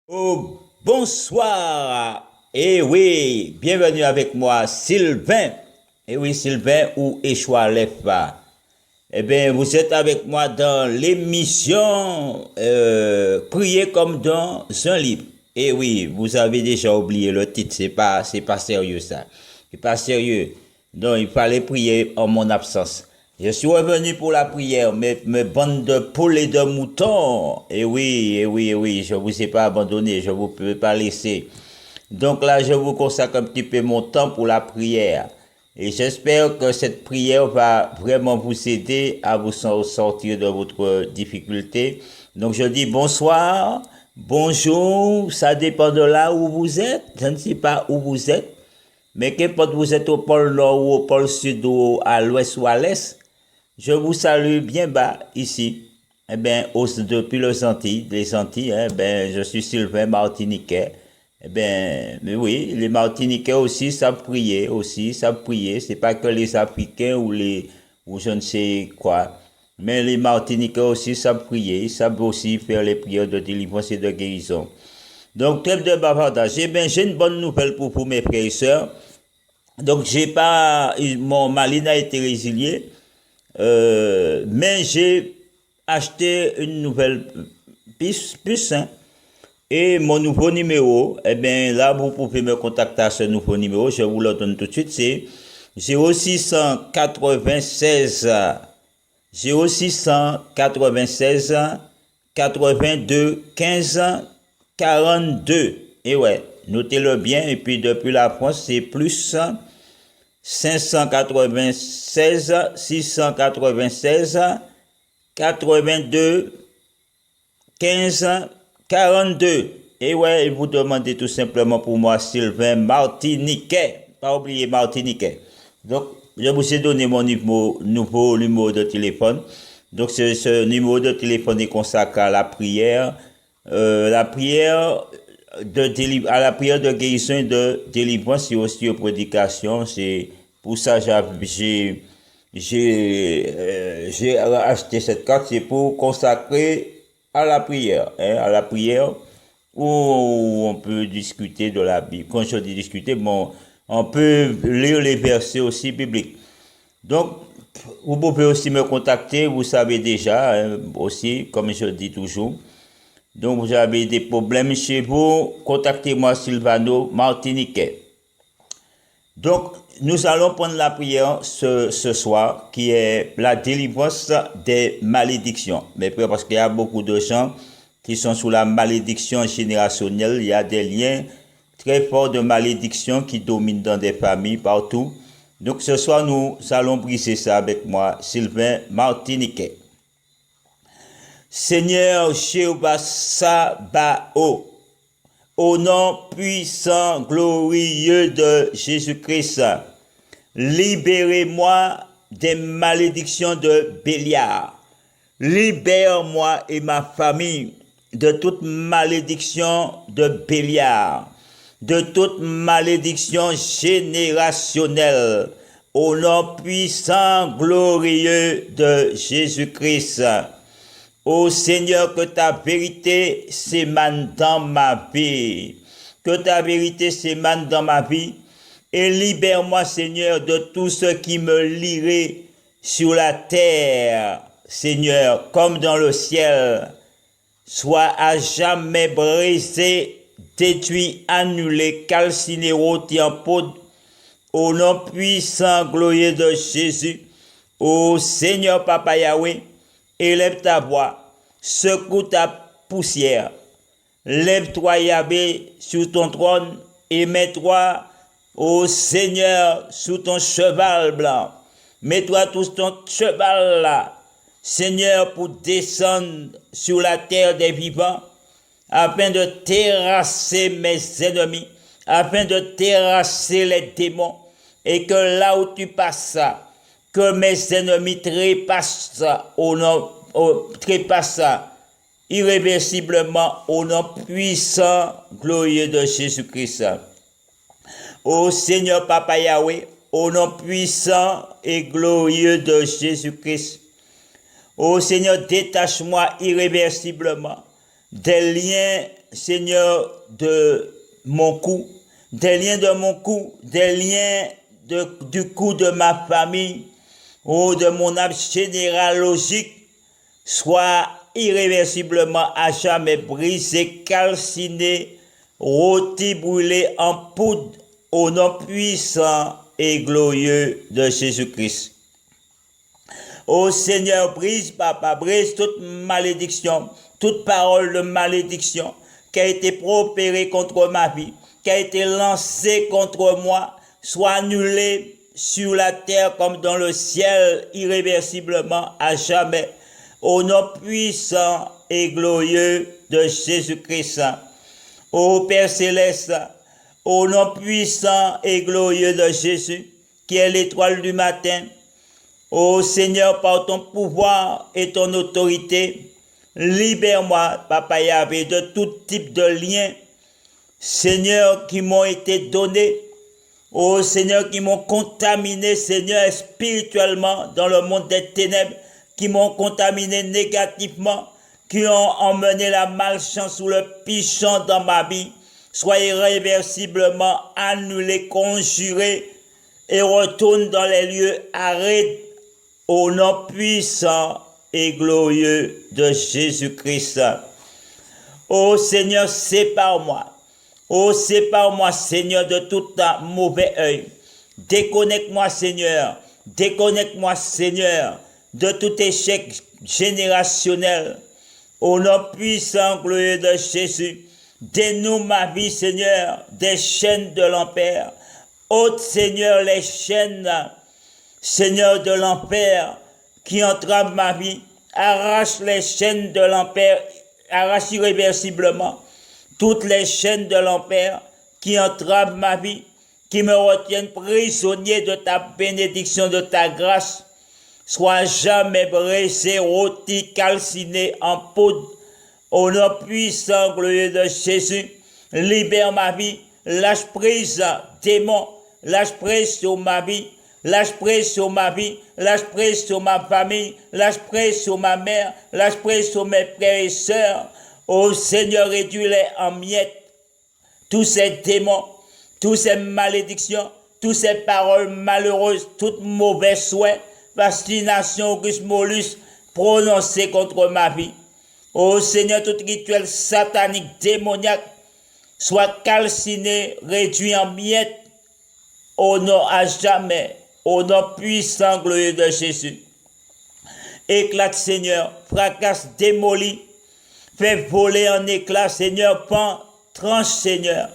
Oh, bonsoir. Eh oui, bienvenue avec moi, Sylvain. Eh oui, Sylvain ou Échoua Lève-Pas. Eh bien, vous êtes avec moi dans l'émission Prier comme dans un livre. Eh oui, vous avez déjà oublié le titre, c'est pas sérieux ça. C'est pas sérieux. Donc, il fallait prier en mon absence. Je suis revenu pour la prière, mes bandes de poules et de moutons. Eh oui, eh oui, eh oui, je vous ai pas abandonné, je vous peux pas laisser. Donc là, je vous consacre un petit peu mon temps pour la prière. Et j'espère que cette prière va vraiment vous aider à vous sortir de votre difficulté. Donc je dis bonsoir, bonjour, ça dépend de là où vous êtes. Je ne sais pas où vous êtes, mais qu'importe vous êtes au pôle nord ou au pôle sud ou à l'ouest ou à l'est, je vous salue bien bas ici. Eh bien, depuis les Antilles, je suis Sylvain Martiniquais. Eh bien, mais oui, les Martiniquais aussi savent prier, C'est pas que les Africains ou je ne sais quoi. Mais les Martiniquais aussi savent prier, ils savent aussi faire les prières de délivrance et de guérison. Donc, trêve de bavardage. Eh bien, j'ai une bonne nouvelle pour vous, mes frères et sœurs. Donc, mon mali a été résilié. Mais j'ai acheté une nouvelle puce, hein, et mon nouveau numéro, eh bien là vous pouvez me contacter à ce nouveau numéro, je vous le donne tout de suite, c'est 0696 0696 82 15 42. Et ouais, notez-le bien, et puis depuis la France, c'est plus 596 696 82 15 42. Et ouais, vous demandez tout simplement pour moi Sylvain Martiniquais. Pas oublier Martiniquais. Donc, je vous ai donné mon nouveau numéro de téléphone. Donc, ce numéro de téléphone est consacré à la prière. La prière à la prière de guérison et de délivrance et aussi aux prédications. C'est pour ça que j'ai acheté cette carte, c'est pour consacrer à la prière, hein, à la prière où on peut discuter de la Bible. Quand je dis discuter, bon, on peut lire les versets aussi bibliques. Donc, vous pouvez aussi me contacter, vous savez déjà, hein, aussi, comme je dis toujours. Donc, vous avez des problèmes chez vous, contactez-moi Sylvano Martiniquais. Donc, nous allons prendre la prière ce soir, qui est la délivrance des malédictions. Mais parce qu'il y a beaucoup de gens qui sont sous la malédiction générationnelle, il y a des liens très forts de malédiction qui dominent dans des familles partout. Donc, ce soir, nous allons briser ça avec moi, Sylvain Martiniquais. Seigneur Jéhovah Sabaoth, au nom puissant, glorieux de Jésus-Christ, libérez-moi des malédictions de Béliard. Libère-moi et ma famille de toute malédiction de Béliard, de toute malédiction générationnelle, au nom puissant, glorieux de Jésus-Christ. Ô Seigneur, que ta vérité s'émane dans ma vie, que ta vérité s'émane dans ma vie, et libère-moi, Seigneur, de tout ce qui me lierait sur la terre, Seigneur, comme dans le ciel. Soit à jamais brisé, détruit, annulé, calciné, rôti en poudre, au nom puissant, glorieux de Jésus. Ô Seigneur, Papa Yahweh, élève ta voix, secoue ta poussière. Lève-toi, Yahvé, sur ton trône, et mets-toi, ô Seigneur, sous ton cheval blanc. Mets-toi sous ton cheval là, Seigneur, pour descendre sur la terre des vivants, afin de terrasser mes ennemis, afin de terrasser les démons, et que là où tu passes, que mes ennemis trépassent irréversiblement au nom puissant, glorieux de Jésus-Christ. Ô Seigneur Papa Yahweh, au nom puissant et glorieux de Jésus-Christ. Ô Seigneur, détache-moi irréversiblement des liens Seigneur, de mon cou, des liens de mon cou, des liens du cou de ma famille ou de mon arbre généalogique, soient irréversiblement à jamais brisés, calcinés, rôtis, brûlés en poudre au nom puissant et glorieux de Jésus-Christ. Ô Seigneur, brise, papa, brise toute malédiction, toute parole de malédiction qui a été proférée contre ma vie, qui a été lancée contre moi, soit annulée sur la terre comme dans le ciel, irréversiblement à jamais, au nom puissant et glorieux de Jésus-Christ. Ô Père céleste, au nom puissant et glorieux de Jésus, qui est l'étoile du matin, ô Seigneur, par ton pouvoir et ton autorité, libère-moi, Papa Yahvé, de tout type de liens, Seigneur, qui m'ont été donnés, ô Seigneur, qui m'ont contaminé, Seigneur, spirituellement dans le monde des ténèbres, qui m'ont contaminé négativement, qui ont emmené la malchance ou le pichon dans ma vie, soient irréversiblement annulés, conjurés et retournent dans les lieux arides au nom puissant et glorieux de Jésus-Christ. Ô Seigneur, sépare-moi. Ô sépare-moi, Seigneur, de tout mauvais œil. Déconnecte-moi, Seigneur. Déconnecte-moi, Seigneur, de tout échec générationnel. Au nom puissant, glorieux de Jésus, dénoue ma vie, Seigneur, des chaînes de l'enfer. Ôte, Seigneur, les chaînes, Seigneur, de l'enfer qui entravent ma vie. Arrache les chaînes de l'enfer, arrache irréversiblement toutes les chaînes de l'enfer qui entravent ma vie, qui me retiennent prisonnier de ta bénédiction, de ta grâce. Sois jamais brisé, rôti, calciné en poudre. Au nom puissant, glorieux de Jésus, libère ma vie, lâche prise, démon, lâche prise sur ma vie, lâche prise sur ma vie, lâche prise sur ma famille, lâche prise sur ma mère, lâche prise sur mes frères et sœurs. Ô Seigneur, réduis-les en miettes, tous ces démons, toutes ces malédictions, toutes ces paroles malheureuses, toutes mauvais souhaits, fascination, auguste molus, prononcés contre ma vie. Ô Seigneur, tout rituel satanique, démoniaque, soit calciné, réduit en miettes, au nom à jamais, au nom puissant, glorieux de Jésus. Éclate, Seigneur, fracasse, démolis, fais voler en éclats, Seigneur, pend, tranche, Seigneur,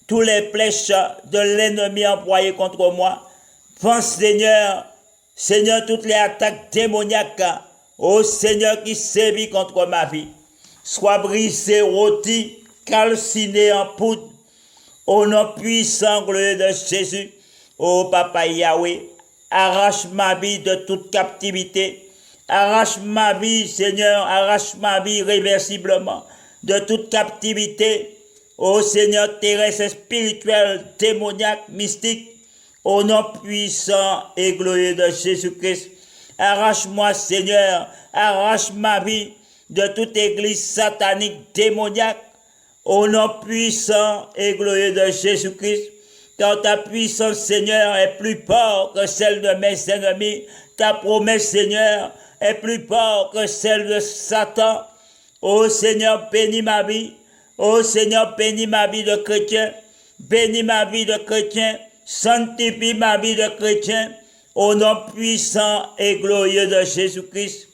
tous les flèches de l'ennemi envoyées contre moi. Pense, Seigneur, toutes les attaques démoniaques, ô Seigneur, qui sévit contre ma vie, sois brisé, rôti, calciné en poudre, au nom puissant, glorieux de Jésus. Ô Papa Yahweh, arrache ma vie de toute captivité, arrache ma vie, Seigneur, arrache ma vie irréversiblement de toute captivité, ô Seigneur terrestre, spirituel, démoniaque, mystique, au nom puissant et glorieux de Jésus-Christ. Arrache-moi, Seigneur, arrache ma vie de toute église satanique, démoniaque, au nom puissant et glorieux de Jésus-Christ. Car ta puissance, Seigneur, est plus forte que celle de mes ennemis. Ta promesse, Seigneur, est plus forte que celle de Satan. Ô Seigneur, bénis ma vie. Ô Seigneur, bénis ma vie de chrétien. Bénis ma vie de chrétien. Sanctifie ma vie de chrétien. Au nom puissant et glorieux de Jésus-Christ.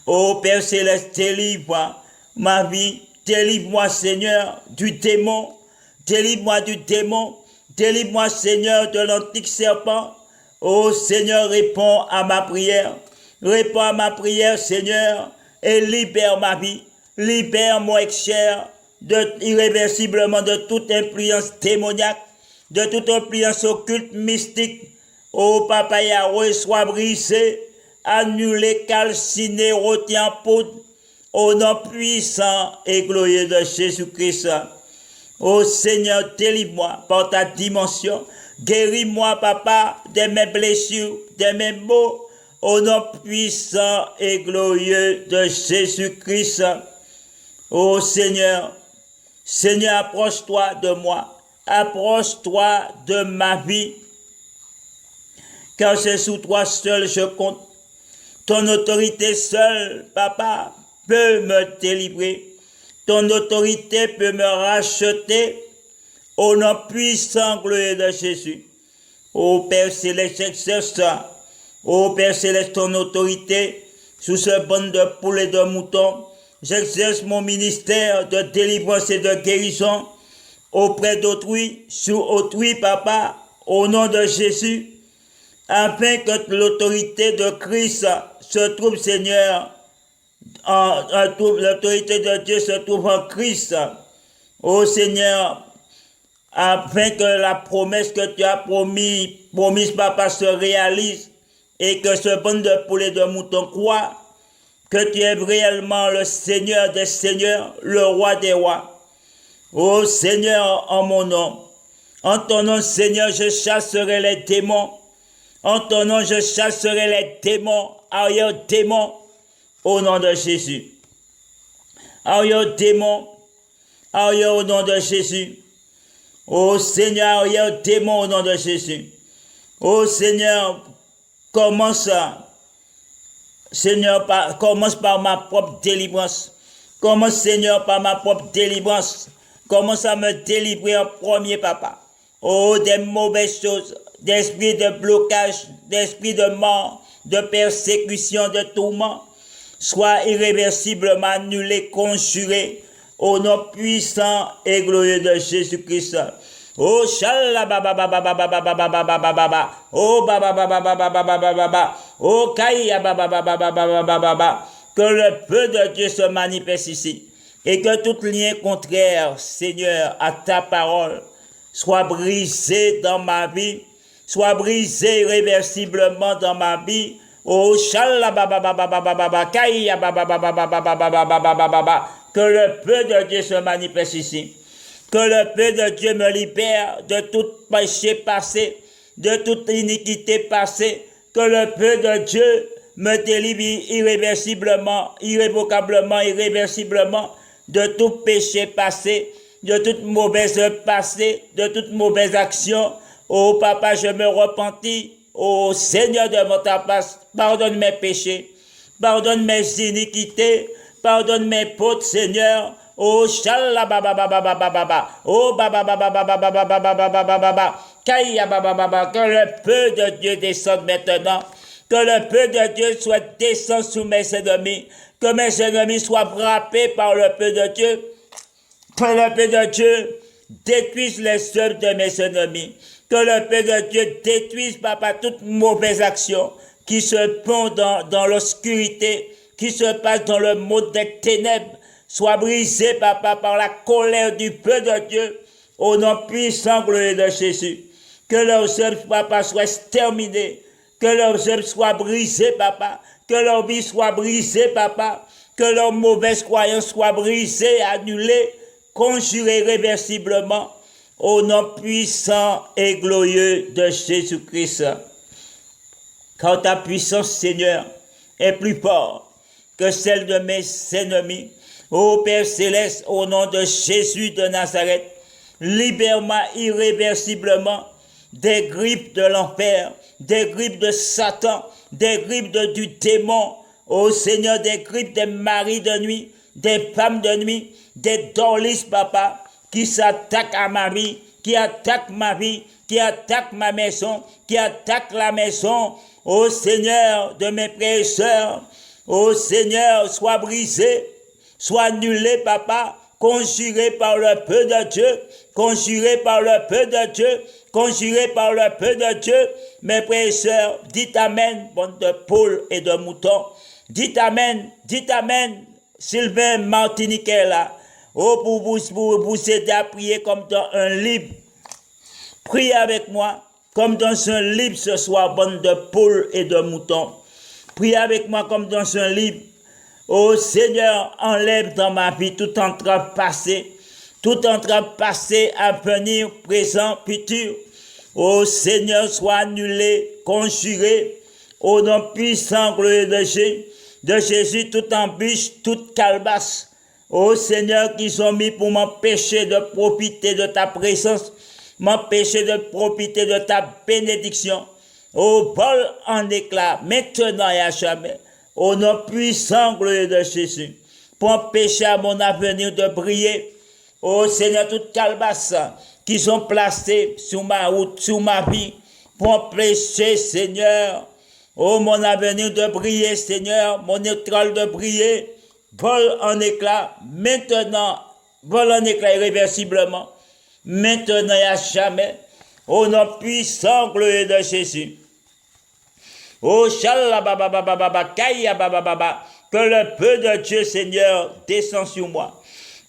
Ô Père Céleste, délivre ma vie. Délivre-moi, Seigneur, du démon. Délivre-moi du démon. Délivre-moi, Seigneur, de l'antique serpent. Ô Seigneur, réponds à ma prière. Réponds à ma prière, Seigneur, et libère ma vie. Libère mon chair irréversiblement de toute influence démoniaque, de toute influence occulte, mystique. Ô Papa Yahweh, sois brisé, annulé, calciné, rôti en poudre, au nom puissant et glorieux de Jésus-Christ. Ô Seigneur, délivre-moi par ta dimension. Guéris-moi, Papa, de mes blessures, de mes maux, au nom puissant et glorieux de Jésus-Christ. Ô Seigneur, Seigneur, approche-toi de moi, approche-toi de ma vie, car c'est sous toi seul je compte. Ton autorité seule, Papa, peut me délivrer. Ton autorité peut me racheter au nom puissant glorieux de Jésus. Ô Père Céleste, exerce ça. Ô Père Céleste, ton autorité sous ce bande de poules et de moutons. J'exerce mon ministère de délivrance et de guérison auprès d'autrui, sur autrui, Papa, au nom de Jésus, afin que l'autorité de Christ se trouve, Seigneur, l'autorité de Dieu se trouve en Christ. Ô Seigneur, afin que la promesse que tu as promise, Papa, se réalise et que ce bande de poules et de moutons croit que tu es réellement le Seigneur des Seigneurs, le Roi des Rois. Ô Seigneur, en mon nom, en ton nom, Seigneur, je chasserai les démons. En ton nom, je chasserai les démons, arrière-démons, au nom de Jésus. Arrière-démons, arrière au nom de Jésus. Ô Seigneur, arrière-démons au nom de Jésus. Ô Seigneur, commence par ma propre délivrance. Commence, Seigneur, par ma propre délivrance. Commence à me délivrer en premier, Papa. Oh, des mauvaises choses, d'esprit de blocage, d'esprit de mort, de persécution, de tourment, soit irréversiblement annulé, conjuré, au nom puissant et glorieux de Jésus-Christ. Oh, shalabababababababababababa. Oh, babababababababababa. Oh, kaïa babababababababa. Que le feu de Dieu se manifeste ici. Et que tout lien contraire, Seigneur, à ta parole, soit brisé dans ma vie, soit brisé irréversiblement dans ma vie. Oh, shalabababababababa. Kaïa bababababababababa. Que le feu de Dieu se manifeste ici. Que le feu de Dieu me libère de tout péché passé, de toute iniquité passée. Que le feu de Dieu me délivre irréversiblement, irrévocablement, irréversiblement de tout péché passé, de toute mauvaise passée, de toute mauvaise action. Oh Papa, je me repentis. Oh Seigneur de mon tapas, pardonne mes péchés, pardonne mes iniquités, pardonne mes fautes, Seigneur. Oh shalabababababababa, oh bababababababababababa, kaïa babababa, que le feu de Dieu descende maintenant, que le feu de Dieu soit descend sous mes ennemis, que mes ennemis soient frappés par le feu de Dieu, que le feu de Dieu détruise les œuvres de mes ennemis, que le feu de Dieu détruise, Papa, toute mauvaise action qui se font dans l'obscurité, qui se passe dans le monde des ténèbres, soit brisé, Papa, par la colère du feu de Dieu, au nom puissant glorieux de Jésus. Que leurs œuvres, Papa, soient exterminées, que leurs œuvres soient brisées, Papa, que leur vie soit brisée, Papa, que leurs mauvaises croyances soient brisées, annulées, conjurées irréversiblement, au nom puissant et glorieux de Jésus-Christ. Car ta puissance, Seigneur, est plus forte que celle de mes ennemis. Ô Père Céleste, au nom de Jésus de Nazareth, libère-moi irréversiblement des grippes de l'enfer, des grippes de Satan, des grippes du démon. Ô Seigneur, des grippes des maris de nuit, des femmes de nuit, des dorlistes, Papa, qui s'attaquent à ma vie, qui attaquent ma vie, qui attaquent ma maison, qui attaquent la maison. Ô Seigneur de mes frères et sœurs, ô Seigneur, sois brisé, sois annulé, Papa, conjuré par le feu de Dieu, conjuré par le feu de Dieu, conjuré par le feu de Dieu. Mes frères et sœurs, dites Amen, bande de poules et de moutons. Dites Amen, Sylvain Martiniquais là. Oh, pour vous aider à prier comme dans un livre. Priez avec moi, comme dans un livre ce soir, bande de poules et de moutons. Priez avec moi comme dans un livre. Oh Seigneur, enlève dans ma vie tout entrave passé, tout entrave passé, à venir, présent, futur. Oh Seigneur, sois annulé, conjuré, au nom puissant, glorieux de Jésus, toute embûche, toute calebasse. ô Seigneur, qui sont mis pour m'empêcher de profiter de ta présence, m'empêcher de profiter de ta bénédiction. Ô vol en éclat, maintenant et à jamais, au nom puissant glorieux de Jésus, pour empêcher à mon avenir de briller. Ô Seigneur, toutes calebasses qui sont placées sur ma route, sur ma vie, pour empêcher, Seigneur, ô mon avenir de briller, Seigneur, mon étoile de briller, vole en éclat, maintenant, vole en éclat irréversiblement, maintenant et à jamais, au nom puissant glorieux de Jésus. Oh, shalabababababa, kayabababa, que le peu de Dieu, Seigneur, descend sur moi.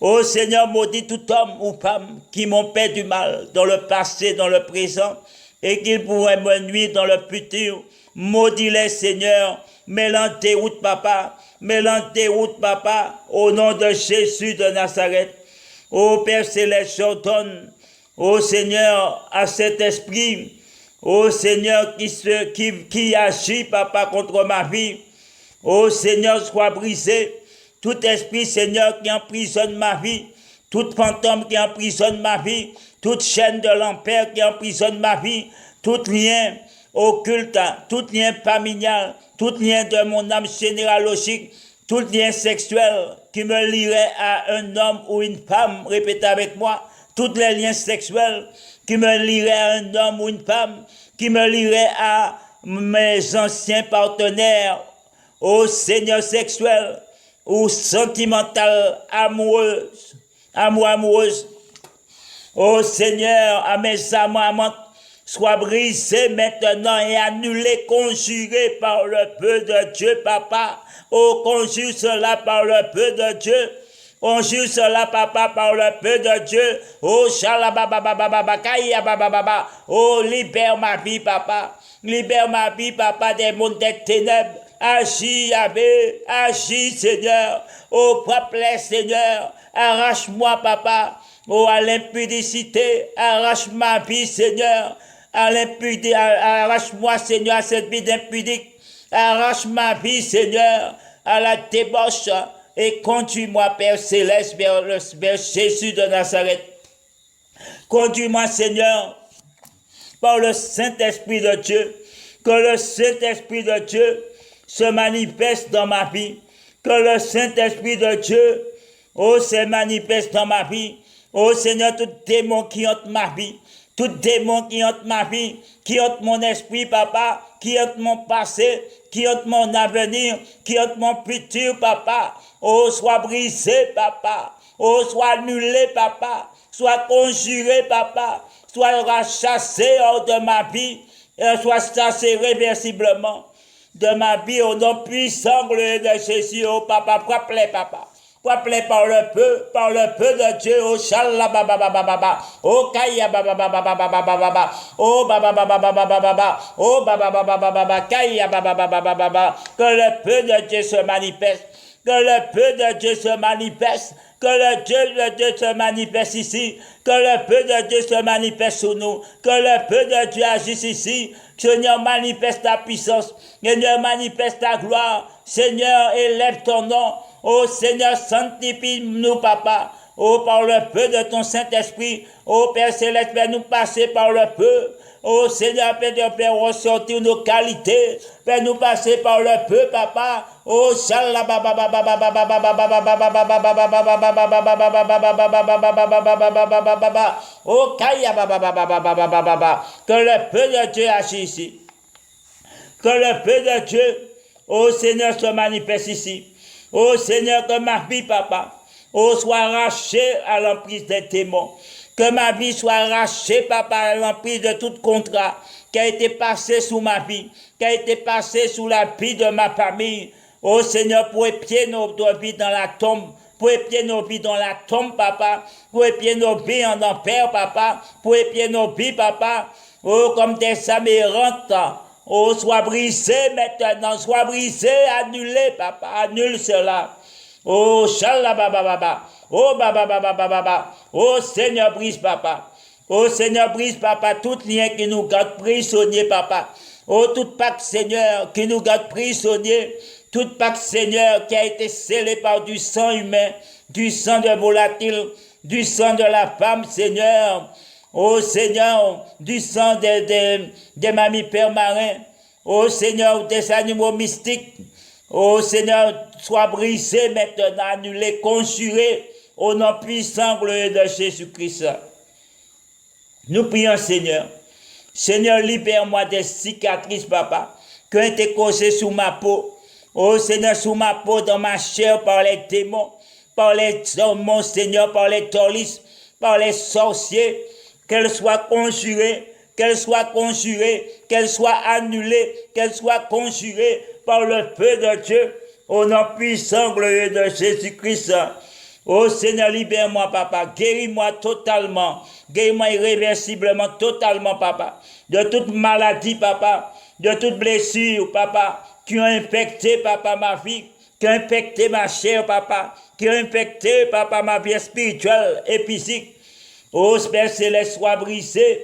Oh Seigneur, maudit tout homme ou femme qui m'ont fait du mal dans le passé, dans le présent, et qui pourraient me nuire dans le futur. Maudis-les, Seigneur, mets-les en déroute, papa, mets-les en déroute, papa, au nom de Jésus de Nazareth. Oh Père Céleste, j'ordonne, oh Seigneur, à cet esprit, oh Seigneur, qui agit, papa, contre ma vie, oh Seigneur, sois brisé. Tout esprit, Seigneur, qui emprisonne ma vie, tout fantôme qui emprisonne ma vie, toute chaîne de l'enfer qui emprisonne ma vie, tout lien occulte, tout lien familial, tout lien de mon âme généalogique, tout lien sexuel qui me lierait à un homme ou une femme, répétez avec moi, tous les liens sexuels qui me lieraient à un homme ou une femme, qui me lieraient à mes anciens partenaires, au Seigneur sexuel, ou sentimentale, amoureuse. Ô Seigneur, à mes amantes, sois brisé maintenant et annulé, conjuré par le feu de Dieu, papa. Oh, conjure cela par le feu de Dieu. Conjure cela, papa, par le feu de Dieu. Oh, shalabababababa, kayabababa. Oh, libère ma vie, papa. Libère ma vie, papa, des mondes des ténèbres. Agis, Yahvé, agis, Seigneur. Oh, frappe-les, Seigneur. Arrache-moi, papa. Oh, à l'impudicité. Arrache ma vie, Seigneur. Arrache-moi, Seigneur, à cette vie d'impudique. Arrache ma vie, Seigneur, à la débauche. Et conduis-moi, Père Céleste, vers Jésus de Nazareth. Conduis-moi, Seigneur, par le Saint-Esprit de Dieu. Que le Saint-Esprit de Dieu se manifeste dans ma vie, que le Saint-Esprit de Dieu, oh, se manifeste dans ma vie, oh Seigneur, tout démon qui hante ma vie, tout démon qui hante ma vie, qui hante mon esprit, papa, qui hante mon passé, qui hante mon avenir, qui hante mon futur, papa, oh, sois brisé, papa, oh, sois annulé, papa, sois conjuré, papa, sois rachassé hors de ma vie, et sois chassé réversiblement de ma vie, au nom puissant de Jésus, oh papa, frappe-les, papa. Frappe-les par le feu de Dieu, oh shalabababababa, oh kayababababababa, oh bababababababa, oh babababababa, kayabababababa, que le feu de Dieu se manifeste, que le feu de Dieu se manifeste, que le feu de Dieu se manifeste ici, que le feu de Dieu se manifeste sur nous, que le feu de Dieu agisse ici. Seigneur, manifeste ta puissance, Seigneur, manifeste ta gloire, Seigneur, élève ton nom, oh Seigneur, sanctifie-nous, papa, oh par le feu de ton Saint-Esprit, oh Père Céleste, fais-nous passer par le feu, oh Seigneur, fais ressortir nos qualités, fais-nous passer par le feu, papa, oh oh que le feu de Dieu agisse ici, que le feu de Dieu, oh Seigneur, se manifeste ici, oh Seigneur, que ma vie, papa, oh soit arrachée à l'emprise des démons, que ma vie soit arrachée, papa, à l'emprise de tout contrat qui a été passé sous ma vie, qui a été passé sous la vie de ma famille. Oh Seigneur, pour épier nos vies dans la tombe, pour épier nos vies dans la tombe, papa, pour épier nos vies en enfer, papa, pour épier nos vies, papa, oh, comme des âmes errantes, oh, sois brisé maintenant, sois brisé, annulé, papa, annule cela. Oh, shalabababa, oh, bababababa, oh, Seigneur, brise, papa. Oh, Seigneur, brise, papa, tout lien qui nous garde prisonniers, papa. Oh, tout pacte, Seigneur, qui nous garde prisonniers, Toute Pâque, Seigneur, qui a été scellée par du sang humain, du sang de volatile, du sang de la femme, Seigneur. Oh Seigneur, du sang des mammifères marins. Oh Seigneur, des animaux mystiques. Oh Seigneur, sois brisé maintenant, annulé, conjuré au nom puissant glorieux de Jésus-Christ. Nous prions, Seigneur. Seigneur, libère-moi des cicatrices, papa, qui ont été causées sous ma peau. Oh Seigneur, sous ma peau, dans ma chair, par les démons, par les démons, Seigneur, par les torlis, par les sorciers, qu'elles soient conjurées, qu'elles soient conjurées, qu'elles soient annulées, qu'elles soient conjurées par le feu de Dieu, au nom puissant glorieux de Jésus-Christ. Oh Seigneur, libère-moi, papa, guéris-moi totalement, guéris-moi irréversiblement, totalement, papa, de toute maladie, papa, de toute blessure, papa, qui ont infecté, papa, ma vie, qui ont infecté ma chair, papa, qui ont infecté, papa, ma vie spirituelle et physique. Oh Père Céleste, sois brisé.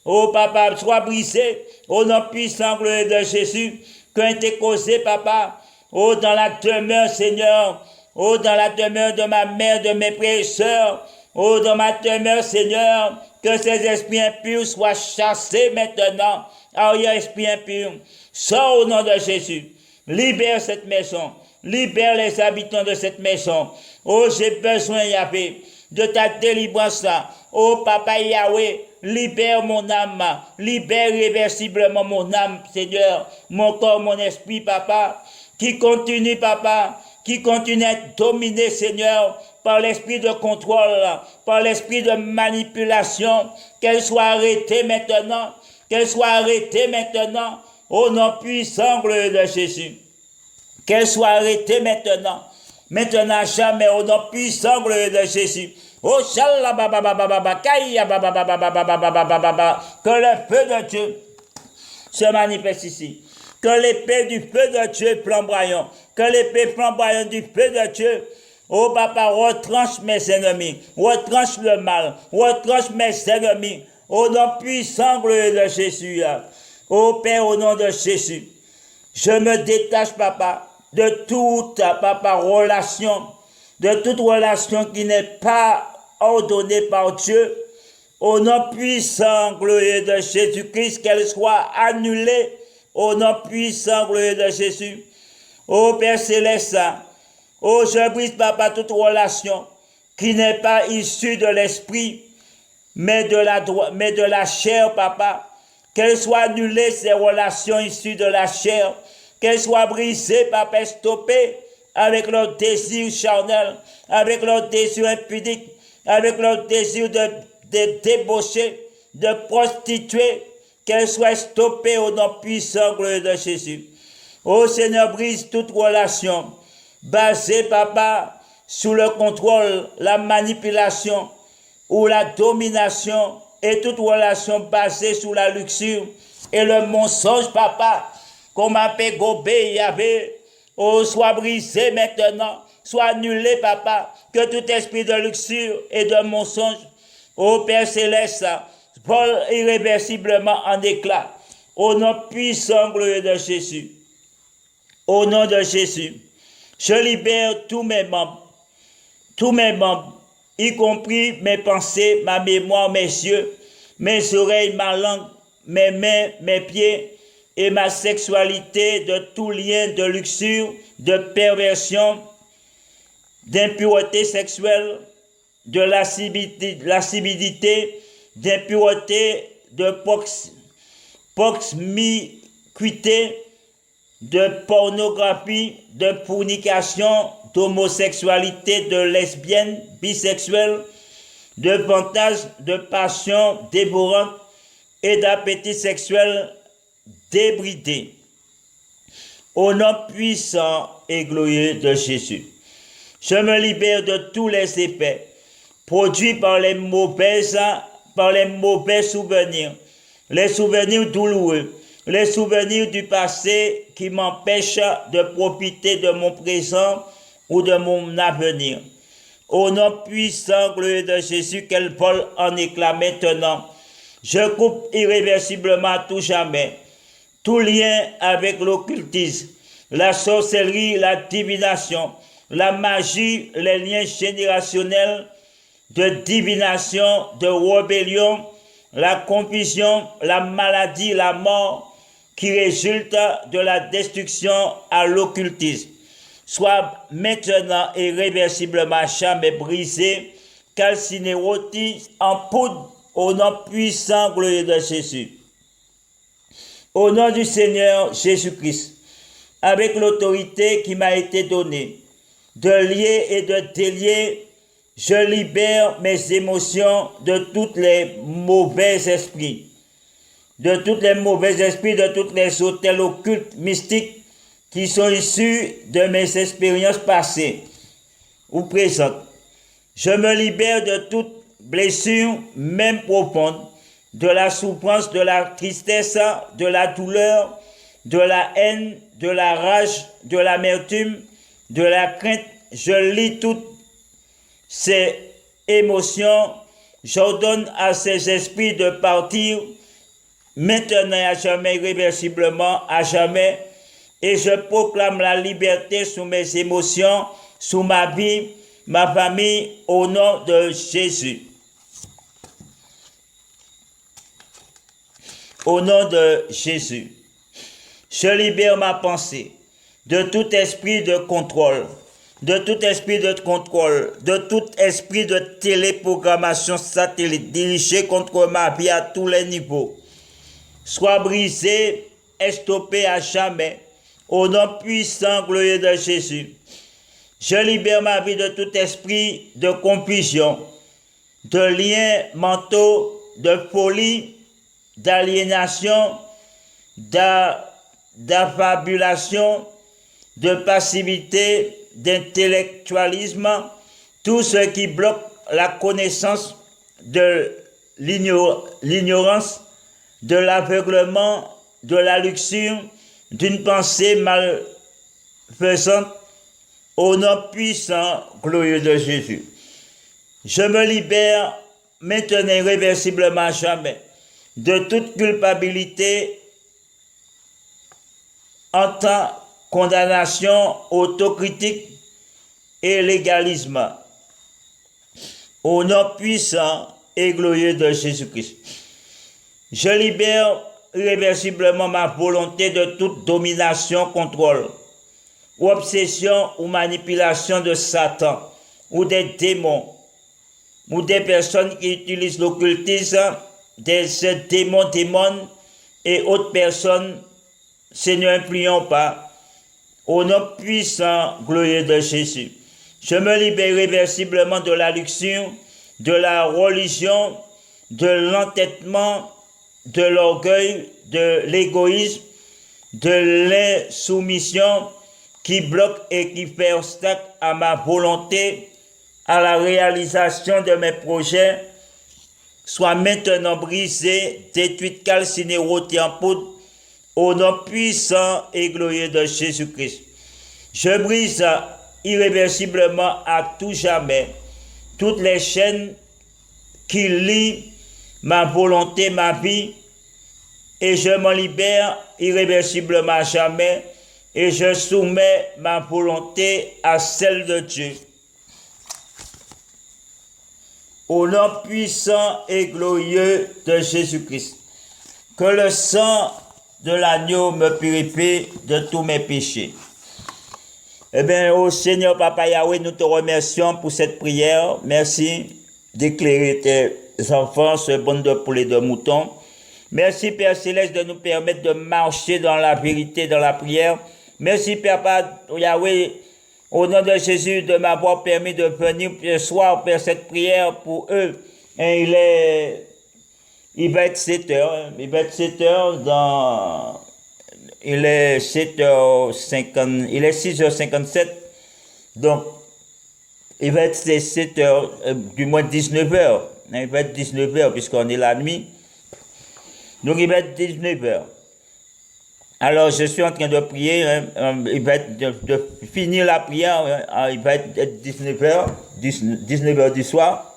Oh papa, sois brisé. Au nom puissant glorieux de Jésus, qui ont été causés, papa. Oh, dans la demeure, Seigneur. Oh, dans la demeure de ma mère, de mes frères et sœurs. Oh, dans ma demeure, Seigneur, que ces esprits impurs soient chassés maintenant. Arrière esprit impur, sors au nom de Jésus. Libère cette maison. Libère les habitants de cette maison. Oh, j'ai besoin, Yahvé, de ta délivrance. Oh, Papa Yahweh, libère mon âme. Libère irréversiblement mon âme, Seigneur. Mon corps, mon esprit, Papa. Qui continue, Papa, qui continue à être dominé, Seigneur, par l'esprit de contrôle, par l'esprit de manipulation. Qu'elle soit arrêtée maintenant. Qu'elle soit arrêtée maintenant. Au nom puissant glorieux de Jésus. Qu'elle soit arrêtée maintenant. Maintenant, jamais, au nom puissant glorieux de Jésus. Oh, shalala, que le feu de Dieu se manifeste ici. Que l'épée du feu de Dieu flamboyant. Que l'épée flamboyante du feu de Dieu, oh papa, retranche mes ennemis. Retranche le mal. Retranche mes ennemis. Au nom puissant glorieux de Jésus. Oh Père, au nom de Jésus. Je me détache, papa, de toute, papa, relation, de toute relation qui n'est pas ordonnée par Dieu, au nom puissant, glorieux de Jésus-Christ, qu'elle soit annulée, au nom puissant, glorieux de Jésus. Ô Père Céleste, oh, je brise, papa, toute relation qui n'est pas issue de l'esprit, mais de la chair, papa. Qu'elle soit annulée, ces relations issues de la chair, qu'elles soient brisées, papa, stoppées avec leur désir charnel, avec leur désir impudique, avec leur désir de débaucher, de prostituer, qu'elles soient stoppées au nom puissant glorieux de Jésus. Ô Seigneur, brise toute relation basée, papa, sous le contrôle, la manipulation ou la domination, et toute relation basée sur la luxure et le mensonge, papa, qu'on m'appelle Gobé, Yahvé, oh, soit brisé maintenant, soit annulé, papa, que tout esprit de luxure et de mensonge, ô Père Céleste, vole irréversiblement en éclats, au nom puissant glorieux de Jésus. Au nom de Jésus, je libère tous mes membres, y compris mes pensées, ma mémoire, mes yeux, mes oreilles, ma langue, mes mains, mes pieds et ma sexualité de tout lien de luxure, de perversion, d'impureté sexuelle, de lascivité, d'impureté, de proximité, de pornographie, de fornication, d'homosexualité, de lesbienne, bisexuelle, de fantasme, de passion dévorante et d'appétit sexuel débridé. Au nom puissant et glorieux de Jésus, je me libère de tous les effets produits par les mauvais souvenirs, les souvenirs douloureux, les souvenirs du passé qui m'empêchent de profiter de mon présent ou de mon avenir. Au nom puissant, glorieux de Jésus, qu'elle vole en éclats maintenant. Je coupe irréversiblement à tout jamais tout lien avec l'occultisme, la sorcellerie, la divination, la magie, les liens générationnels de divination, de rébellion, la confusion, la maladie, la mort qui résulte de la destruction à l'occultisme, soit maintenant et irréversiblement jamais brisé, calciné, rôti en poudre au nom puissant glorieux de Jésus. Au nom du Seigneur Jésus-Christ, avec l'autorité qui m'a été donnée, de lier et de délier, je libère mes émotions de tous les mauvais esprits, de tous les hôtels occultes, mystiques, qui sont issus de mes expériences passées ou présentes. Je me libère de toute blessure, même profonde, de la souffrance, de la tristesse, de la douleur, de la haine, de la rage, de l'amertume, de la crainte. Je lis toutes ces émotions. J'ordonne à ces esprits de partir maintenant et à jamais, irréversiblement, à jamais. Et je proclame la liberté sous mes émotions, sous ma vie, ma famille, au nom de Jésus. Au nom de Jésus. Je libère ma pensée de tout esprit de contrôle, de tout esprit de contrôle, de tout esprit de téléprogrammation satellite dirigé contre ma vie à tous les niveaux. Soit brisé, estompé à jamais, au nom puissant, glorieux de Jésus. Je libère ma vie de tout esprit de confusion, de liens mentaux, de folie, d'aliénation, d'affabulation, de passivité, d'intellectualisme, tout ce qui bloque la connaissance, de l'ignorance, de l'aveuglement, de la luxure, d'une pensée malfaisante, au nom puissant, glorieux de Jésus. Je me libère maintenant irréversiblement à jamais de toute culpabilité, en tant condamnation, autocritique et légalisme. Au nom puissant et glorieux de Jésus-Christ. Je libère irréversiblement ma volonté de toute domination, contrôle, ou obsession ou manipulation de Satan, ou des démons, ou des personnes qui utilisent l'occultisme, des démons et autres personnes. Seigneur, n'influons pas, au nom puissant, glorieux de Jésus. Je me libère irréversiblement de la luxure, de la religion, de l'entêtement, de l'orgueil, de l'égoïsme, de l'insoumission qui bloque et qui fait obstacle à ma volonté, à la réalisation de mes projets, soit maintenant brisé, détruit, calciné, rôti en poudre, au nom puissant et glorieux de Jésus-Christ. Je brise irréversiblement à tout jamais toutes les chaînes qui lient ma volonté, ma vie, et je m'en libère irréversiblement à jamais, et je soumets ma volonté à celle de Dieu. Au nom puissant et glorieux de Jésus-Christ, que le sang de l'agneau me purifie de tous mes péchés. Eh bien, ô Seigneur Papa Yahweh, nous te remercions pour cette prière. Merci d'éclairer tes enfants, ce bande de poulets de moutons. Merci Père Céleste de nous permettre de marcher dans la vérité, dans la prière. Merci Papa Yahweh, au nom de Jésus, de m'avoir permis de venir ce soir faire cette prière pour eux. Et il va être 7 heures. Il va être 7 heures dans... Il est 7h50, il est 6h57. Donc, il va être 7h, du moins 19h. Il va être 19h puisqu'on est la nuit. Donc, il va être 19h. Alors, je suis en train de prier. Il va être de finir la prière. Il va être 19h, 19h du soir.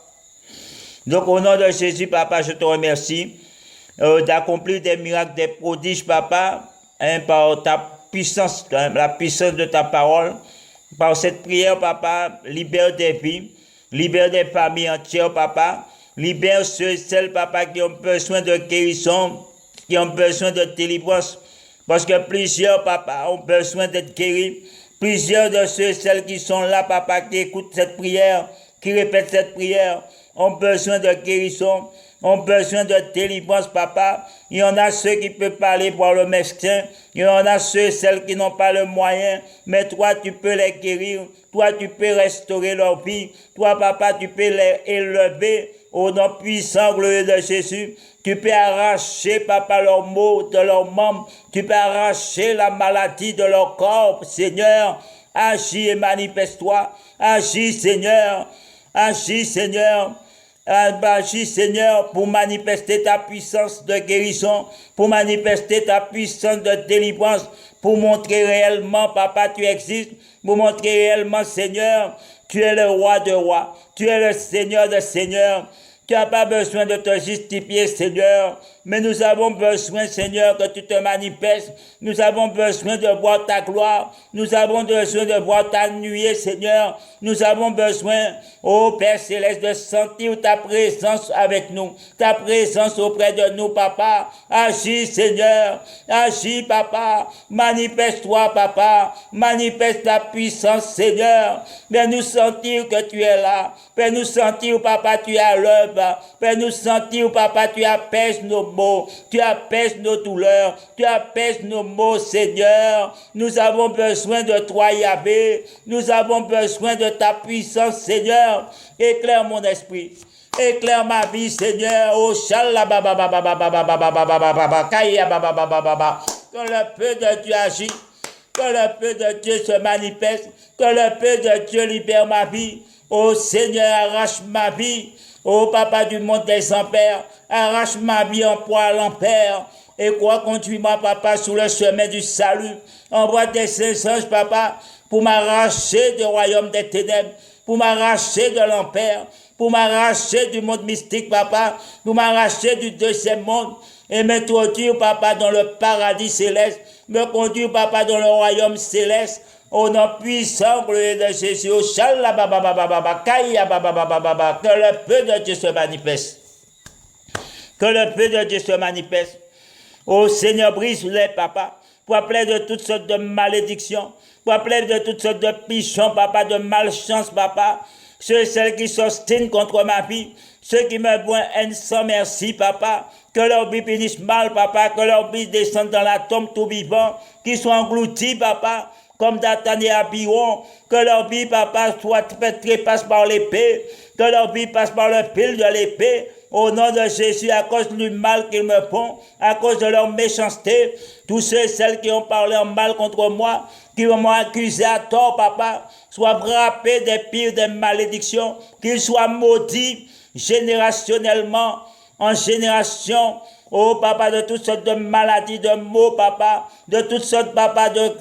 Donc, au nom de Jésus, Papa, je te remercie d'accomplir des miracles, des prodiges, Papa, par puissance de ta parole. Par cette prière, papa, libère des vies, libère des familles entières, papa. Libère ceux et celles, papa, qui ont besoin de guérison, qui ont besoin de délivrance. Parce que plusieurs, papa, ont besoin d'être guéris. Plusieurs de ceux et celles qui sont là, papa, qui écoutent cette prière, qui répètent cette prière, ont besoin de guérison, ont besoin de délivrance, papa. Il y en a ceux qui peuvent parler pour le médecin. Il y en a ceux et celles qui n'ont pas le moyen. Mais toi, tu peux les guérir. Toi, tu peux restaurer leur vie. Toi, papa, tu peux les élever au nom puissant, glorieux de Jésus. Tu peux arracher, papa, leurs maux de leurs membres. Tu peux arracher la maladie de leur corps, Seigneur. Agis et manifeste-toi. Agis, Seigneur. Agis, Seigneur. Agis, Seigneur, pour manifester ta puissance de guérison, pour manifester ta puissance de délivrance, pour montrer réellement, papa, tu existes, pour montrer réellement, Seigneur, tu es le roi de rois, tu es le Seigneur de seigneurs. Tu n'as pas besoin de te justifier, Seigneur, mais nous avons besoin, Seigneur, que tu te manifestes. Nous avons besoin de voir ta gloire. Nous avons besoin de voir ta nuée, Seigneur. Nous avons besoin, ô Père Céleste, de sentir ta présence avec nous, ta présence auprès de nous, papa. Agis, Seigneur. Agis, papa. Manifeste-toi, papa. Manifeste ta puissance, Seigneur. Fais-nous sentir que tu es là. Fais-nous sentir, papa, tu es à l'œuvre. Fais-nous sentir, papa, tu apaises nos maux, tu apaises nos douleurs, tu apaises nos maux, Seigneur. Nous avons besoin de toi, Yahvé. Nous avons besoin de ta puissance, Seigneur. Éclaire mon esprit. Éclaire ma vie, Seigneur. Oh, que le feu de Dieu agit, que le feu de Dieu se manifeste, que le feu de Dieu libère ma vie. Oh, Seigneur, arrache ma vie. Ô papa du monde des empères, arrache ma vie en proie à l'enfer. Et quoi, conduis-moi, papa, sur le chemin du salut. Envoie tes saints anges, papa, pour m'arracher du royaume des ténèbres, pour m'arracher de l'enfer, pour m'arracher du monde mystique, papa, pour m'arracher du deuxième monde, et m'introduire, papa, dans le paradis céleste, me conduire, papa, dans le royaume céleste, au nom puissant, glorieux de Jésus, que le feu de Dieu se manifeste. Que le feu de Dieu se manifeste. Ô Seigneur, brise-les, papa, pour appeler de toutes sortes de malédictions, pour appeler de toutes sortes de pichons, papa, de malchance, papa. Ceux et celles qui s'ostinent contre ma vie, ceux qui me voient haine sans merci, papa, que leur vie finisse mal, papa, que leur vie descende dans la tombe tout vivant, qu'ils soient engloutis, papa, comme Dathan et Abiron, que leur vie, papa, soit trépasse par l'épée, que leur vie passe par le fil de l'épée, au nom de Jésus, à cause du mal qu'ils me font, à cause de leur méchanceté, tous ceux et celles qui ont parlé en mal contre moi, qui m'ont accusé à tort, papa, soient frappés des pires des malédictions, qu'ils soient maudits générationnellement, en génération, oh papa, de toutes sortes de maladies, de maux, papa, de toutes sortes, papa, de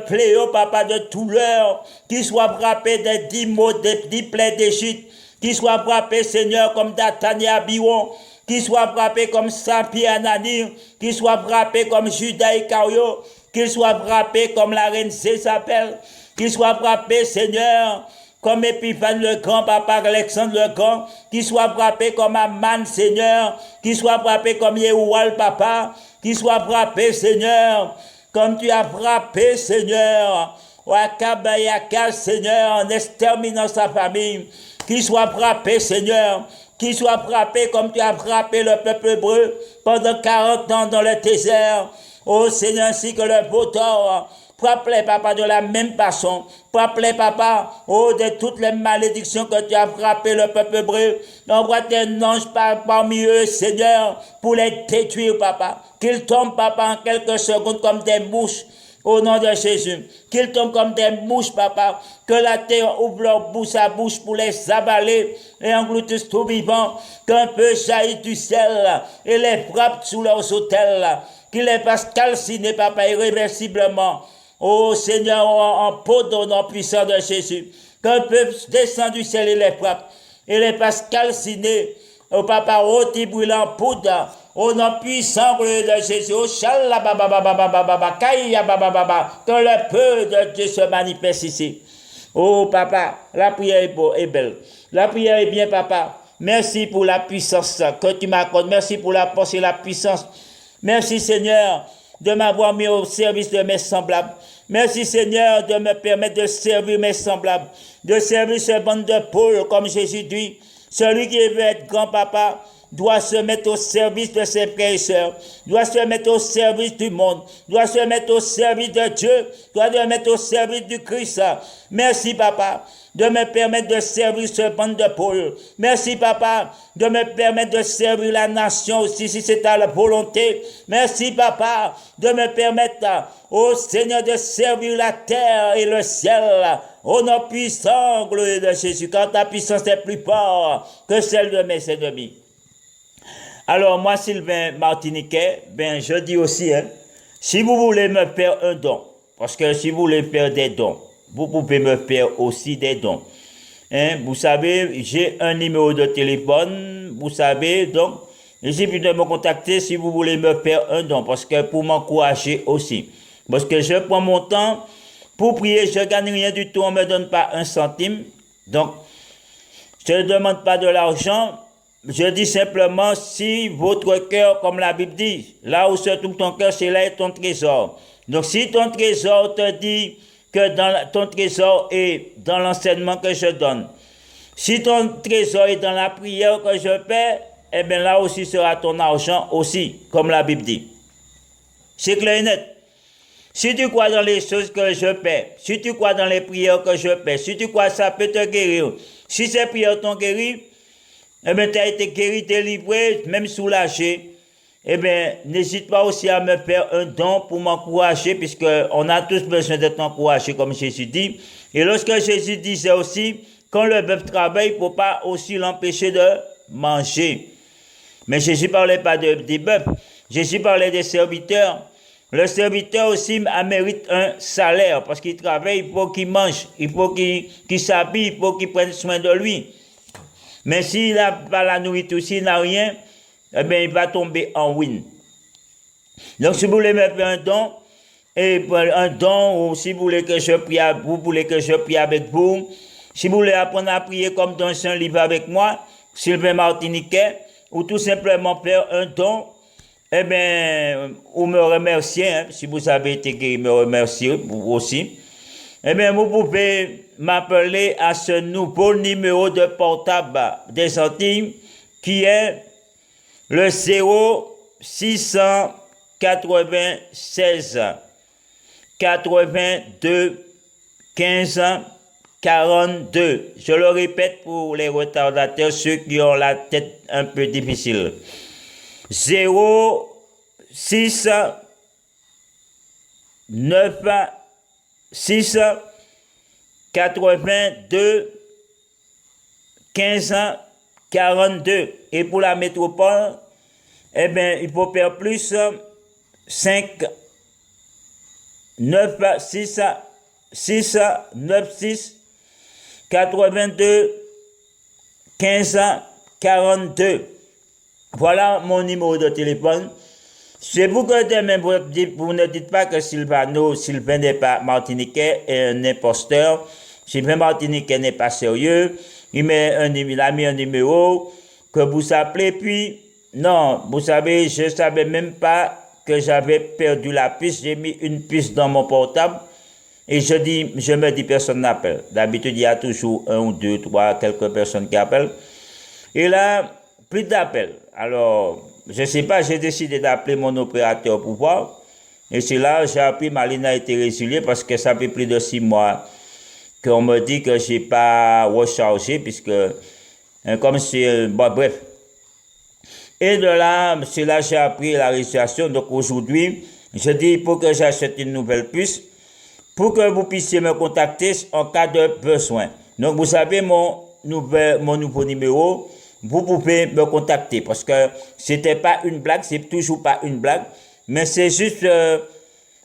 fléaux, papa, de douleurs, qu'ils soient frappés des 10 maux, des 10 plaies d'Égypte, qu'ils soient frappés, Seigneur, comme Dathan et Abiron, qu'ils soient frappés comme Saint-Pierre Anani, qu'ils soient frappés comme Judas Iscario, qu'ils soient frappés comme la reine Jézabel, qu'ils soient frappés, Seigneur, comme Épiphane le Grand, papa, Alexandre le Grand, qu'il soit frappé comme Aman, Seigneur, qu'il soit frappé comme Yehual, papa, qu'il soit frappé, Seigneur, comme tu as frappé, Seigneur, Wakab et Akaz, Seigneur, en exterminant sa famille, qu'il soit frappé, Seigneur, qu'il soit frappé comme tu as frappé le peuple hébreu pendant 40 ans dans le désert, ô Seigneur, ainsi que le vautour. Frappe-les, papa, de la même façon. Frappe-les, papa, oh, de toutes les malédictions que tu as frappé le peuple hébreu. Envoie tes anges parmi eux, Seigneur, pour les détruire, papa. Qu'ils tombent, papa, en quelques secondes comme des mouches. Au nom de Jésus, qu'ils tombent comme des mouches, papa, que la terre ouvre leur bouche à bouche pour les avaler et engloutissent tout vivant, qu'un peu jaillisse du ciel et les frappe sous leurs autels, qu'ils les fassent calciner, papa, irréversiblement. Ô Seigneur, en peau au nom puissant de Jésus, qu'un peu descend du ciel et les frappe et les fasse calciner, au papa, rôti brûlant poudre, Au nom puissant de Jésus, que le peu de Dieu se manifeste ici. Oh papa, la prière est belle. La prière est bien, papa. Merci pour la puissance que tu m'accordes. Merci pour la force et la puissance. Merci Seigneur de m'avoir mis au service de mes semblables. Merci Seigneur de me permettre de servir mes semblables, de servir ce bande de Paul comme Jésus dit. Celui qui veut être grand-papa doit se mettre au service de ses frères et sœurs, doit se mettre au service du monde, doit se mettre au service de Dieu, doit se mettre au service du Christ. Merci papa de me permettre de servir ce bande de Paul. Merci papa de me permettre de servir la nation aussi si c'est à la volonté. Merci papa de me permettre, ô Seigneur, de servir la terre et le ciel. Au nom puissant, gloire de Jésus, car ta puissance est plus forte que celle de mes ennemis. Alors moi, Sylvain Martiniquais, je dis aussi, si vous voulez me faire un don, parce que si vous voulez faire des dons, vous pouvez me faire aussi des dons. Vous savez, j'ai un numéro de téléphone, vous savez, donc, il suffit de me contacter si vous voulez me faire un don, parce que pour m'encourager aussi. Parce que je prends mon temps pour prier, je ne gagne rien du tout, on ne me donne pas un centime. Donc, je ne demande pas de l'argent. Je dis simplement, si votre cœur, comme la Bible dit, là où se trouve ton cœur, c'est là est ton trésor. Donc, si ton trésor te dit que ton trésor est dans l'enseignement que je donne, si ton trésor est dans la prière que je fais, eh bien là aussi sera ton argent aussi, comme la Bible dit. C'est clair et net. Si tu crois dans les choses que je fais, si tu crois dans les prières que je fais, si tu crois que ça peut te guérir, si ces prières t'ont guéri, eh bien, tu as été guéri, délivré, même soulagé. Eh bien, n'hésite pas aussi à me faire un don pour m'encourager, puisqu'on a tous besoin d'être encouragés, comme Jésus dit. Et lorsque Jésus disait aussi, quand le bœuf travaille, il ne faut pas aussi l'empêcher de manger. Mais Jésus ne parlait pas des bœufs. Jésus parlait des serviteurs. Le serviteur aussi mérite un salaire, parce qu'il travaille, il faut qu'il mange, il faut qu'il s'habille, il faut qu'il prenne soin de lui. Mais s'il n'a pas la nourriture, s'il n'a rien, eh bien, il va tomber en ruine. Donc, si vous voulez me faire un don, ou si vous voulez que je prie, avec vous, si vous voulez apprendre à prier comme dans un livre avec moi, Sylvain Martiniquais, ou tout simplement faire un don, eh bien, ou me remercier, si vous avez été guéri, me remercier vous aussi. Eh bien, vous pouvez m'appeler à ce nouveau numéro de portable des Antilles qui est le 0696 82 15 42. Je le répète pour les retardateurs, ceux qui ont la tête un peu difficile. 06 9 6 82 15 42. Et pour la métropole, eh bien, il faut faire plus 5 9 6 6 9 6 82 15 42. Voilà mon numéro de téléphone. C'est pour que demain, vous ne dites pas que Sylvain n'est pas martiniquais et un imposteur. Sylvain Martiniquais n'est pas sérieux. Il a mis un numéro que vous appelez, puis non, vous savez, je ne savais même pas que j'avais perdu la puce. J'ai mis une puce dans mon portable et je me dis personne n'appelle. D'habitude, il y a toujours 1 ou 2, 3, quelques personnes qui appellent. Et là, plus d'appels. Alors, je ne sais pas, j'ai décidé d'appeler mon opérateur pour voir. Et c'est là, j'ai appris, ma ligne a été résiliée parce que ça fait plus de 6 mois qu'on me dit que je n'ai pas rechargé, puisque, comme c'est, bref. Et de là, c'est là que j'ai appris la résiliation. Donc aujourd'hui, je dis, il faut que j'achète une nouvelle puce pour que vous puissiez me contacter en cas de besoin. Donc vous savez, mon nouveau numéro, vous pouvez me contacter parce que c'était pas une blague, c'est toujours pas une blague, mais c'est juste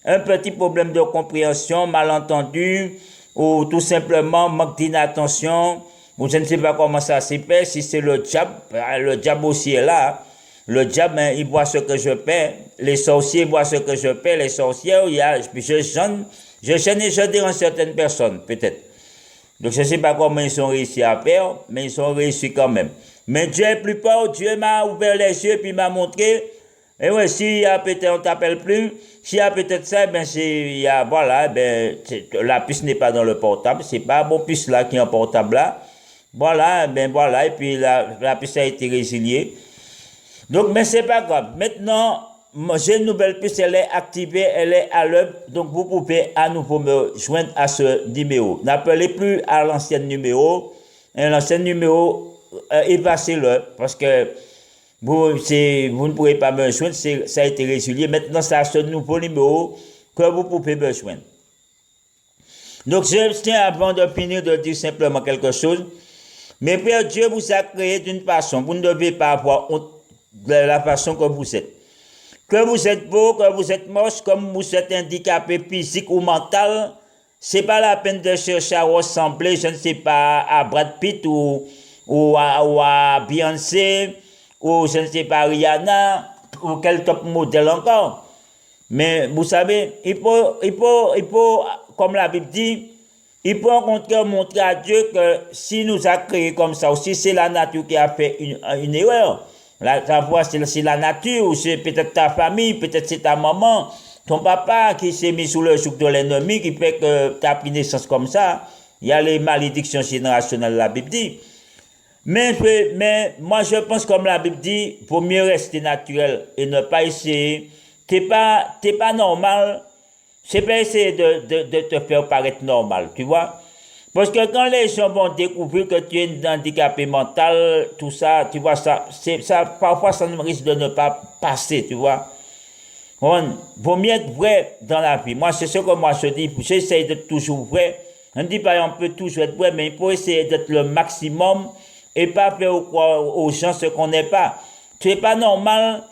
un petit problème de compréhension, malentendu, ou tout simplement manque d'inattention, ou je ne sais pas comment ça s'est fait, si c'est le diable aussi est là. Le diable, hein, il boit ce que je paie. Les sorciers boivent ce que je paie. Les sorcières, je gêne et je dérange certaines personnes, peut-être. Donc, je ne sais pas comment ils ont réussi à faire, mais ils ont réussi quand même. Mais Dieu est plus fort. Dieu m'a ouvert les yeux, puis m'a montré. Et ouais, s'il y a peut-être, on t'appelle plus. S'il y a peut-être ça, ben, voilà, ben, la puce n'est pas dans le portable. C'est pas mon puce là qui est en portable là. Voilà, ben, voilà. Et puis, la puce a été résiliée. Donc, mais c'est pas grave. Maintenant, j'ai une nouvelle puce, elle est activée, elle est à l'œuvre. Donc, vous pouvez à nouveau me joindre à ce numéro. N'appelez plus à l'ancien numéro. L'ancien numéro, effacez-le parce que vous ne pourrez pas me joindre. Ça a été résilié. Maintenant, c'est ce nouveau numéro que vous pouvez me joindre. Donc, je tiens avant de finir de dire simplement quelque chose. Mais Père Dieu vous a créé d'une façon. Vous ne devez pas avoir honte de la façon que vous êtes. Que vous êtes beau, que vous êtes moche, comme vous êtes handicapé physique ou mental, c'est pas la peine de chercher à ressembler, je ne sais pas, à Brad Pitt ou à Beyoncé, ou je ne sais pas, Rihanna, ou quel top modèle encore. Mais vous savez, il faut, comme la Bible dit, il faut montrer à Dieu que s'il nous a créés comme ça, aussi c'est la nature qui a fait une erreur. Ta voix, c'est la nature, ou c'est peut-être ta famille, peut-être c'est ta maman, ton papa qui s'est mis sous le joug de l'ennemi, qui fait que tu as pris naissance comme ça. Il y a les malédictions générationnelles, la Bible dit. Mais moi, je pense, comme la Bible dit, il faut mieux rester naturel et ne pas essayer. T'es pas normal. C'est pas essayer de te faire paraître normal, tu vois. Parce que quand les gens vont découvrir que tu es handicapé mental, tout ça, tu vois, ça, parfois, ça risque de ne pas passer, tu vois. Vaut mieux être vrai dans la vie. Moi, c'est ce que moi je dis. J'essaie d'être toujours vrai. On dit pas, on peut toujours être vrai, mais il faut essayer d'être le maximum et pas faire croire aux gens ce qu'on n'est pas. Tu n'es pas normal.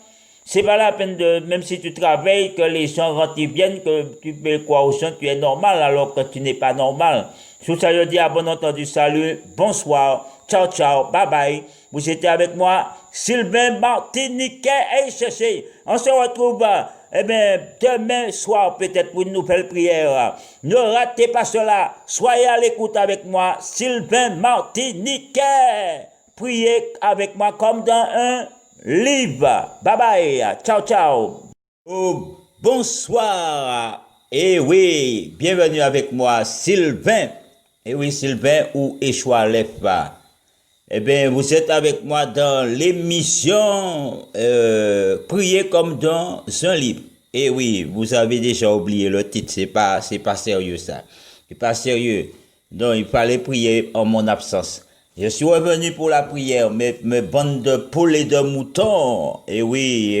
C'est pas la peine même si tu travailles, que les gens rentrent et viennent, que tu fais croire aux gens que tu es normal alors que tu n'es pas normal. Sur ça, je dis à bon entendu, salut, bonsoir, ciao, ciao, bye bye. Vous étiez avec moi, Sylvain Martiniquais et cherché. On se retrouve, demain soir, peut-être pour une nouvelle prière. Ne ratez pas cela. Soyez à l'écoute avec moi, Sylvain Martiniquais. Priez avec moi comme dans un livre. Bye bye. Ciao, ciao. Oh, bonsoir. Et oui, bienvenue avec moi, Sylvain. Et oui, Sylvain ou Échoua Lève-Pas. Eh bien, vous êtes avec moi dans l'émission Prier comme dans un livre. Et oui, vous avez déjà oublié le titre, c'est pas sérieux ça. C'est pas sérieux. Donc, il fallait prier en mon absence. Je suis revenu pour la prière, mes bandes de poules et de moutons. Et oui,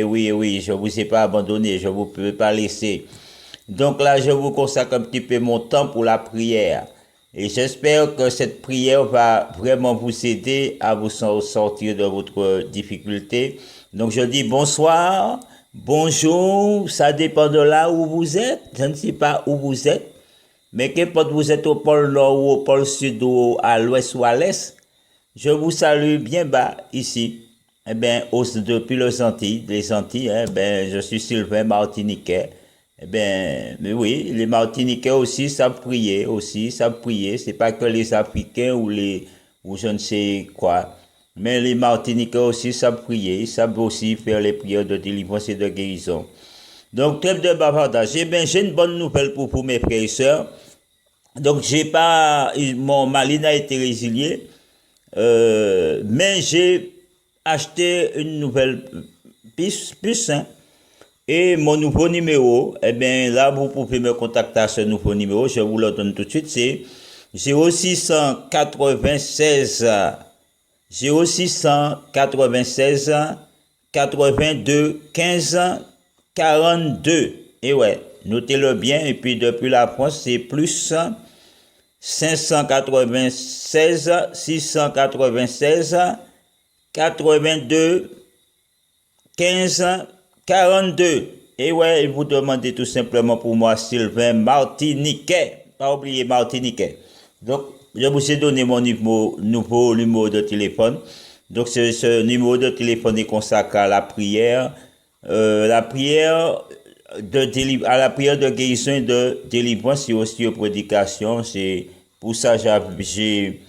je vous ai pas abandonné, je vous peux pas laisser. Donc là, je vous consacre un petit peu mon temps pour la prière. Et j'espère que cette prière va vraiment vous aider à vous sortir de votre difficulté. Donc je dis bonsoir, bonjour, ça dépend de là où vous êtes. Je ne sais pas où vous êtes, mais qu'importe vous êtes au pôle nord ou au pôle sud ou à l'ouest ou à l'est, je vous salue bien bas ici. Eh bien, depuis les Antilles, je suis Sylvain Martiniquais. Eh bien, mais oui, les Martiniquais aussi savent prier, C'est pas que les Africains ou je ne sais quoi. Mais les Martiniquais aussi savent prier, ils savent aussi faire les prières de délivrance et de guérison. Donc, trêve de bavardage. Eh bien, j'ai une bonne nouvelle pour vous, mes frères et sœurs. Donc, ma ligne a été résiliée. Mais j'ai acheté une nouvelle puce, hein. Et mon nouveau numéro, eh bien là, vous pouvez me contacter à ce nouveau numéro, je vous le donne tout de suite, c'est 0696 82 15 42. Et ouais, notez-le bien, et puis depuis la France, c'est plus 596 696 82 15 42. Et ouais, vous demandez tout simplement pour moi, Sylvain Martiniquais. Pas oublier Martiniquais. Donc, je vous ai donné mon nouveau numéro de téléphone. Donc, c'est ce numéro de téléphone est consacré à la prière à la prière de guérison et de délivrance et aussi aux prédications. C'est pour ça que j'ai